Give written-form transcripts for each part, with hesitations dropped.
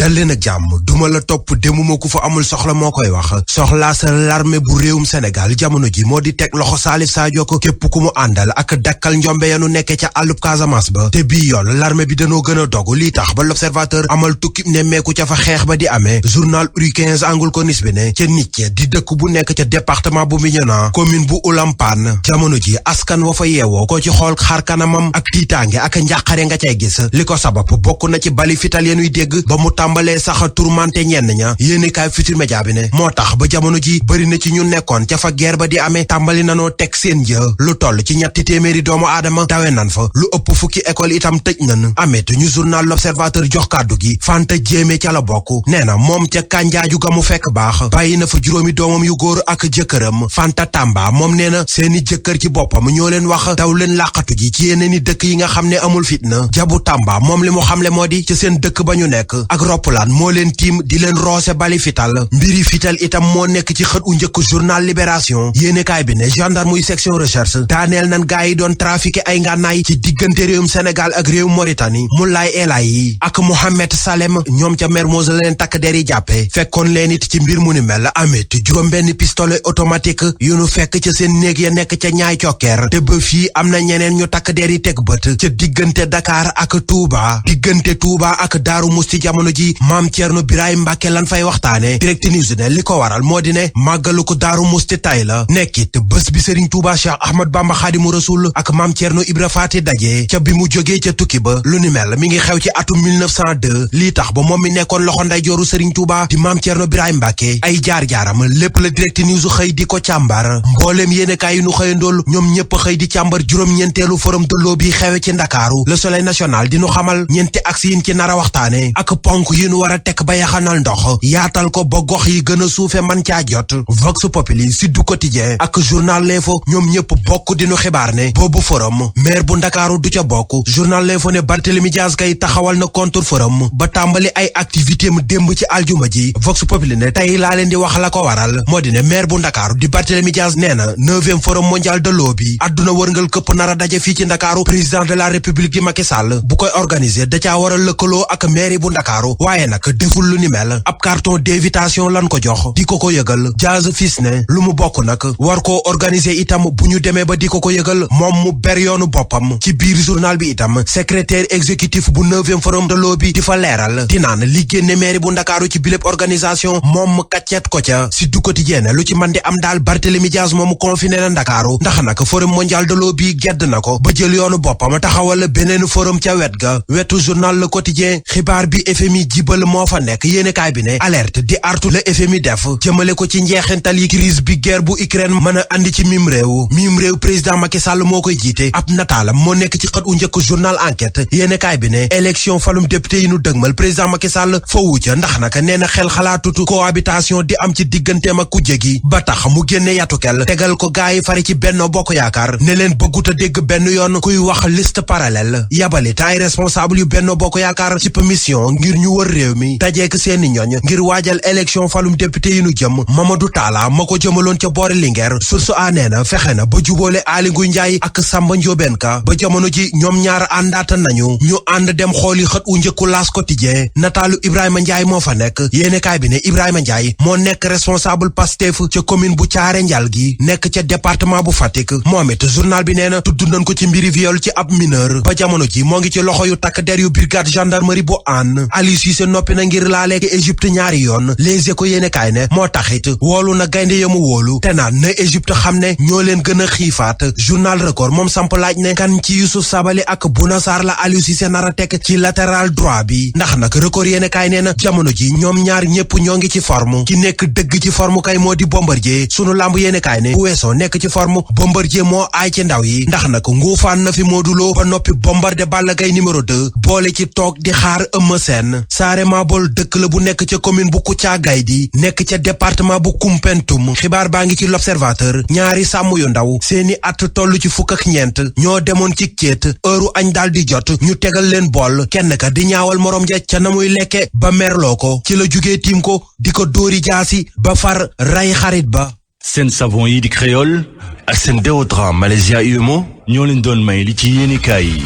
dal leen ak jàmm duma la topp demuma ku fa amul soxla moo koy wax soxlaa sa l'armée bu réewum Sénégal jamono ji moo di teg loxo Salif Sadio ko képp ku mu àndal ak dakkal njombe yanu nekke ca àllub Casamance ba te bii yoon l'armée bi danoo gën a dogu lii tax ba l'observateur amal tukki nemmeeku ca fa xeex ba di amee journal Uri 15 angul ko nis bi ne ca nit ña di dëkk bu nekk ca département bu Bignona commune bu Oulampane jamono ji askan wa fa yeewoo ko ci xool xar kanamam ak tiitaange ak njàqare nga cay gis li ko sabab bokk na ci bali fital yenuy dégg ba mu tàmbalee sax tourmenté ñenn ña yéenekaay Futurs Médias bi ne moo tax ba jamono ji bëri na ci ñu nekkoon ca fa guerre ba di amee tàmbali nanoo teg seen jë lu toll ci 300 doomu aadama tawe nan fa lu ëpp fukki école itam tëj nan amet ñu journal L'Observateur jox kàddu gi Fanta Jéeme ca la bokk nee na moom ca kànjaaju ga mu fekk baax bàyyi na fa juróomi doomam yu góor ak jëkkëram Fanta Tamba moom nee na seeni jëkkër ci boppam ñoo leen wax daw leen làqatu ji ci yeneeni dëkk yi nga xam ne amul fitna Jabu Tamba moom li mu xamle moo di ci seen dëkk ba ñu nekk ak roppalaan moo leen tiim di leen roose bali fital mbiri fital itam moo nekk ci xët u njëkk journal Libération yéenekaay bi ne gendarme muy section recherche daaneel nan gaa yi doon trafiqué ay ngànnaay ci diggante réewum Sénégal ak réewum Mauritanie Moulay Elay yi ak Mohamed Salem ñoom ca Mermoz la leen takk der yi jàppe fekkoon leen it ci mbir mu ni mel amit juróom benn pistolet automatique yu nu fekk ca seen néeg ya nekk ca ñaay cokkeer te ba fii am na ñeneen ñu takk der yi teg bët ca diggante Dakar ak Touba diggante Touba ak Daaru Musti jamono ji Maam Thierno Birahim Mbacke lan fay waxtaane Direct News ne li ko waral moo di ne màggalu ko Daaru Musti tay la nekkit bés bi Serigne Touba Cheikh Ahmad Bamba Khadimu Rasul ak Maam Thierno Ibra Faati daje ca bi mu jógee ca tukki ba lu ni mel mi ngi xew ci atum 1902 lii tax ba moom mi nekkoon loxo ndeyjooru Serigne Touba di Maam Thierno Birahim Mbacke ay jaar-jaaram lépp la Direct News xëy di ko càmbar mbooleem yéenekaay yi nu xëyandool ñoom ñëpp xëy di càmbar juróom-ñeenteelu forum de l'eau bi xewe ci Ndakaaru Le Soleil national di nu xamal ñeenti axe yin ci nar a waxtaane ak ponk yi nu war a tekk ba yaxanal ndox yaatal ko ba gox yi gën a suufe man caa jot Vox Populi Sud Quotidien ak journal L'Info ñoom ñëpp bokk dinu xibaar ne boobu forum maire bu Ndakaaru du ca bokk journal L'Info ne Barthélémy Dias kay taxawal na contre forum ba tàmbali ay activité am démb ci aljuma ji Vox Populi ne tey laa leen di wax la ko waral moo di ne maire bu Ndakaaru di Barthélémy Dias nee na 9e forum mondial de l'eau bi àdduna wërngal këpp nar a daje fii ci Ndakaaru président de la république di Macky Sall bu koy organiser da caa war a lëkkaloo ak mairie bu Ndakaaru waaye nag deful lu ni mel ab carton d'invitation lan ko jox di ko yëgal Dias fils ne lu mu bokk nag war koo organiser itam bu ñu demee ba di ko yëgal moom mu ber yoonu boppam ci biir journal bi itam secrétaire exécutif bu 9e forum de l'eau bi di fa leeral di naan li génne mairie bu Ndakaaru ci biléb organisation moom mu kaccet ko ca si du quotidien lu ci man di am daal Barthélémy Dias moomu confiné na Ndakaaru ndax nag forum mondial de l'eau bi gedd na ko ba jël yoonu boppam taxawal beneen forum ca wet ga wetu journal Le Quotidien xibaar bi FMI jibal moo fa nekk yéenekaay bi ne alerte di artu la FMI def jëmale ko ci njeexintal yi crise bi guerre bu Ukraine mën a andi ci mim réew président Macky Sall moo koy jiite ab nataalam moo nekk ci xët u njëkk journal Enquête yéenekaay bi ne élection falum député yi nu dëgmal président Macky Sall foowu ca ndax naka nee na xel xalaatutu cohabitation di am ci digganteem ak kujje gi ba tax mu génne yatukel tegal ko gaay fari ci Benno Bokk Yaakaar ne leen bëggut a dégg benn yoon kuy wax liste parallèle yabali tay responsable yu Benno Bokk Yaakaar ci mission ngir ñu wër réew mi dajeek seeni ñoñ ngir waajal élection falum député yi nu jëm Mamadou Talla ma ko jëmaloon ca boori Linguère source a nee na fexe na ba jubóole Aly Ngouille Ndiaye ak Samba Ndiobène Ka ba jamono ji ñoom ñaar àndaata nañu ñu ànd dem xooli xët u njëkku L'As Quotidien nataalu Ibrahima Ndiaye moo fa nekk yéenekaay bi ne Ibrahima Ndiaye moo nekk responsable Pastef ca commune bu Thiaré Ndial gi nekk ca département bu Fatick moom it journal bi nee na tudd nañ ko ci mbiri viol ci ab mineur ba jamono ji moo ngi ci loxo yu takk der yu brigade gendarmerie bu Hann Aliou Cissé noppi na ngir laaleeg Égypte ñaari yoon Les Échos yéenekaay ne moo taxit woolu na gaynde yamu wóolu te naan na Égypte xam ne ñoo leen gën a xiifaat journal Record moom samp laaj ne kan ci Youssouf Sabaly ak Bouna Sarr la Aliou Cissé nar a teg ci latéral droit bi ndax nag Record yéenekaay nee na jamono ji ñoom ñaar ñëpp ñoo ngi ci forme ki nekk dëgg ci forme kay moo di Bombardier sunu lamb yéenekaay ne bu weesoo nekk ci forme Bombardier moo aay ci ndaw yi ndax nag nguufaan na fi Modou Lo ba noppi bombardé Balla Gaye numéro 2 boole ci toog di xaar Eumeu Sène Saare Mabol dëkk la bu nekk ca commune bu Kouthia Gaydi nekk ca département bu Koumpentoum xibaar baa ngi ci L'Observateur ñaari sàmm yu ndaw seeni at toll ci fukk ak ñeent ñoo demoon ci céet heure añ daal di jot ñu tegal leen bool kenn ka di ñaawal morom ja ca na muy lekke ba merloo ko ci la jugee tiim ko di ko dóori jaasi ba far ray xarit ba seen savon yi di Créole ak seen déodorant Malaysia UMO ñoo leen doon may li ci yéenekaay yi.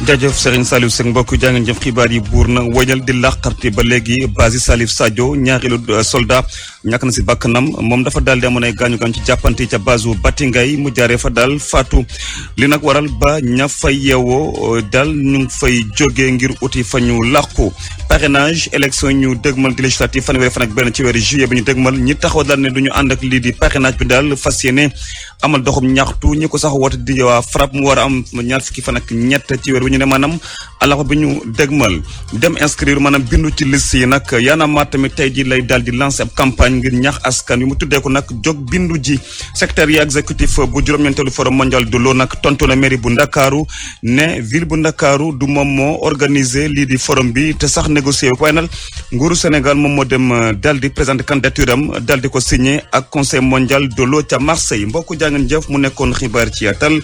jaajëf Serigne Saliou Seck mbokk jàngeen jëf xibaar yi buur na woyal di làqarti ba léegi base Salif Sadio ñaareelu soldat ñàkk na si bakkanam moom dafa daal di amoon ay gaañu-gaañu ci jàppante ca base u Batingay mu jaaree fa daal faatu li nag waral ba ña fay yeewoo daal ñu ngi fay jógee ngir uti fa ñu làqu parrainage élection ñu dëgmal di législative fanweeri fan ak benn ci weeru juillet bi ñu dëgmal ñi taxaw daal ne du ñu ànd ak lii di parrainage bi daal fas yéene amal doxum ñaxtu ñi ko sax woote di waa FRAPP mu war a am ñaar fukki fan ak ñett ci weer bi ñu ne maanaam àllarba bi ñu dëgmal dem inscrire maanaam bindu ci liste yi nag Y'en a marre tamit tey ji lay daal di lancer ab campagne ngir ñaax askan wi mu tuddee ko nag jóg bindu ji secrétaire exécutif bu juróom-ñeenteelu forum mondial de l'eau nag tontu na mairie bu Ndakaaru ne ville bu Ndakaaru du moom moo organiser lii di forum bi te sax négocier waaye nag nguuru Sénégal moom moo dem daal di présenter candidature am daal di ko signé ak conseil mondial de l'eau ca Marseille mbokku jàngeen jëf mu nekkoon xibaar ci yaatal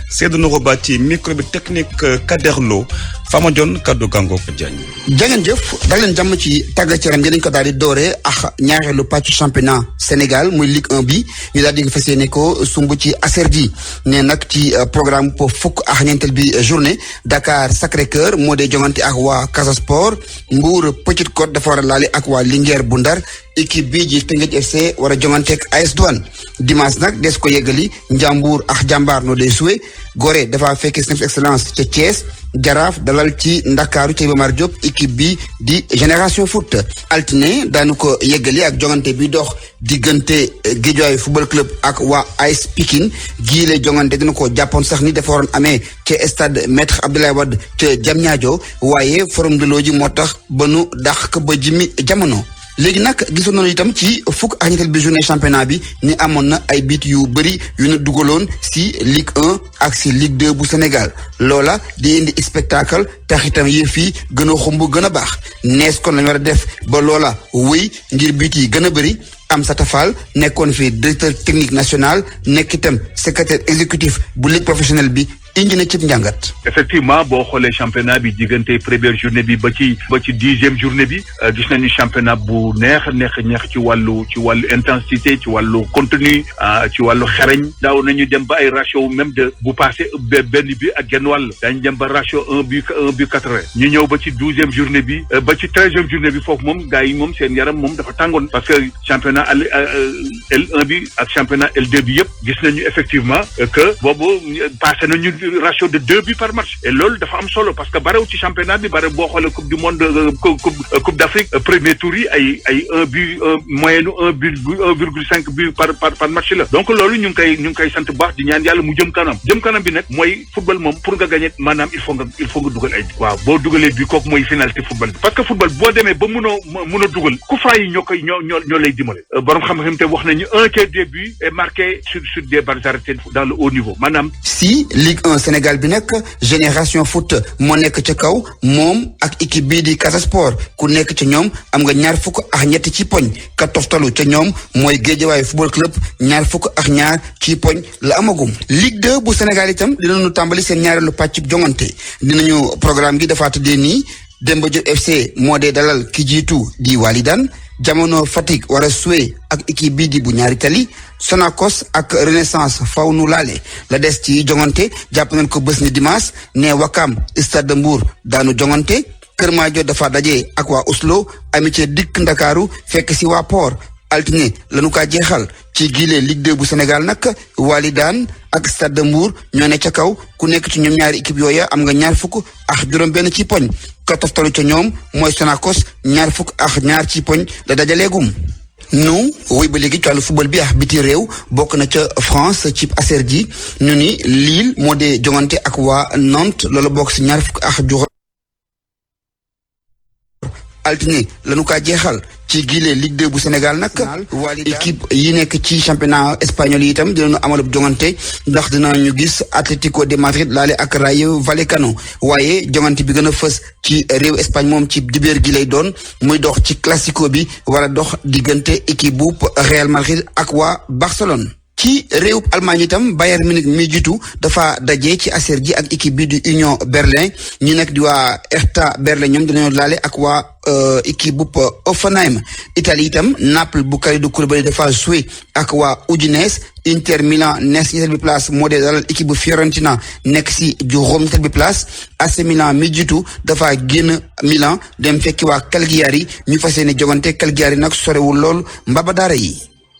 Seydou Nourou ci micro bi technique Kaderlo Fama Dione kaddu gàngoo ko Diagne. jàngeen jëf dal leen jàmm ci tàggat yaram gi dañ ko daal di dooree ak ñaareelu pàccu championnat Sénégal muy Ligue 1 bi ñu daal di fas yéene ko sumb ci Aserdi ne nag ci programme po fukk ak ñeenteel bi journée Dakar Sacré-Cœur moo dee jongante ak waa Casa Sport Mbour Petite Côte dafa war a laale ak waa Linguère bu Ndar équipe bii ji Teungueth FC war a jongante ak AS Douane dimanche nag des ko yeggali Njàmbur ak Jàmbaar noo day suwe Gorée dafa fekk Snef Excellence ca Thiès Jaraaf dalal ci Ndakaaru ca Iba Mar Diop équipe bi di Génération Foot altine daanu ko yeggali ak jongante bi dox diggante Guédiawaye football club ak waa AS Pikine giile jongante dina ko jàppoon sax ni dafa waroon amee ca stade Maître Abdoulaye Wade ca Diamniadio waaye forum de l'eau ji moo tax ba nu dàq ko ba jimi jamono. léegi nag gisoon nañu itam ci fukk ak ñetteel bi journée championnat bi ni amoon na ay bit yu bëri yu na dugaloon si Ligue 1 ak si Ligue 2 bu Sénégal loola di indi spectacle tax itam yëf yi gën a xumb gën a baax nees kon lañu war a def ba loola wéy ngir bit yi gën a bëri Amsata Fall nekkoon fi directeur technique national nekk itam secrétaire exécutif bu ligue professionnelle bi indi na cib njàngat. effectivement boo xoolee championnat bi diggante première journée bi ba ci 10e journée bi gis nañu championnat bu neex ci wàllu intensité ci wàllu contenu ci wàllu xereñ daaw nañu dem ba ay ratio même de bu passé benn bi ak genn wàll dañu dem ba ratio 1:80 ñu ñëw ba ci 12e journée bi ba ci 13e journée bi foofu moom gars yi moom seen yaram moom dafa tàngoon parce que championnat L1 bi ak championnat L2 bi yëpp gis nañu effectivement que boobu passé nañu ratio de 2 buts par match et loolu dafa am solo parce que barew ci championnat bi bare boo xoolee coupe du monde coupe d'Afrique premier tour yi ay 1 but moyenne 1,5 but par match la donc loolu ñu ngi koy sant baax di ñaan yàlla mu jëm kanam bi nag mooy football moom pour nga gagner maanaam il faut nga dugal ay waaw boo dugalee bi kooku mooy finalité football bi parce que football boo demee ba mun a dugal coup franc yi ñoo lay dimbale borom xam-xam te wax nañu un tiers des buts est marqué sur des balles arrêtées dans le haut niveau maanaam si Ligue 1 Sénégal bi nag Génération Foot moo nekk ca kaw moom ak équipe bii di Casa Sport ku nekk ca ñoom am nga ñaar fukk ak ñett ci poñ ka toftalu ca ñoom mooy Guédiawaye football club ñaar fukk ak ñaar ci poñ la amagum. Ligue 2 bu Sénégal itam dinañu tàmbali seen ñaareelu pàcc jongante dinañu programme gi dafa tëddee nii Demba Diop FC moo dee dalal ki jiitu di Walidane Jamono Fatick war a suwe ak équipe bii di bu ñaari tali Sonacos ak Renaissance faw nu laale la des ci jongante jàpp nañ ko bés ni dimanche ne Wakam Stade de Mbour daanu jongante Kër Madior dafa daje ak waa Oslo Amitié dikk Ndakaaru fekk si waa Port altine lañu kaa jeexal ci giile Ligue 2 bu Sénégal nag Walidane ak Stade de Mbour ñoo ne ca kaw ku nekk ci ñoom ñaari équipe yooya am nga ñaar fukk ak juróom benn ci poñ ka toftalu ca ñoom mooy Sonacos ñaar fukk ak ñaar ci poñ la dajaleegum nu woy ba léegi ci wàllu football bi ak biti réew bokk na ca France ci Aserdi ñu ni Lille moo dee jongante ak waa Nantes loolu bokk si ñaar fukk ak juróom altine lañu kaa jeexal ci giile Ligue 2 bu Sénégal nag équipe yi nekk ci championnat espagnol yi itam dinañu amalub jongante ndax dinañu gis Atlético de Madrid laale ak Rayo Vallecano waaye jongante bi gën a fës ci réew Espagne moom ci dibéer gi lay doon muy dox ci classico bi war a dox diggante équipe bu Real Madrid ak waa Barcelone. ci réewub Allemagne itam Bayern Munich mi jiitu dafa daje ci aser ji ak équipe bi di Union Berlin ñi nekk di waa Hertha Berlin ñoom dinañoo laale ak waa équipe bu Hoffenheim. Italie itam Naples bu Kalidou Koulibaly dafa joué ak waa Udinese. Inter Milan nekk si ñetteel bi place moo dee dalal équipe bu Fiorentina nekk si juróom ñetteel bi place. AC Milan mi jiitu dafa génn Milan dem fekki waa Cagliari ñu fas yéene jogante Cagliari nag sorewul lool mbaba daara yi.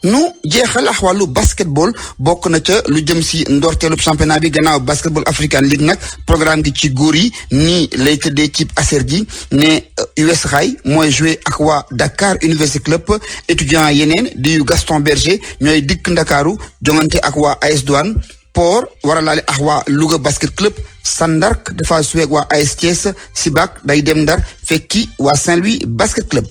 nu jeexal ak wàllu basketball bokk na ca lu jëm si ndorteelub championnat bi gannaaw basketball African League nag programme gi ci góor yi nii lay tëddee ci aser ji ne US Rail mooy joué ak waa Dakar University Club étudiant yeneen di Gaston Berger ñooy dikk Ndakaaru jongante ak waa AS Douane Port war a laale ak waa Louga Basket Club Sandark dafa joué ak waa AS Thiès Sibac day dem Ndar fekki waa Saint-Louis Basket Club.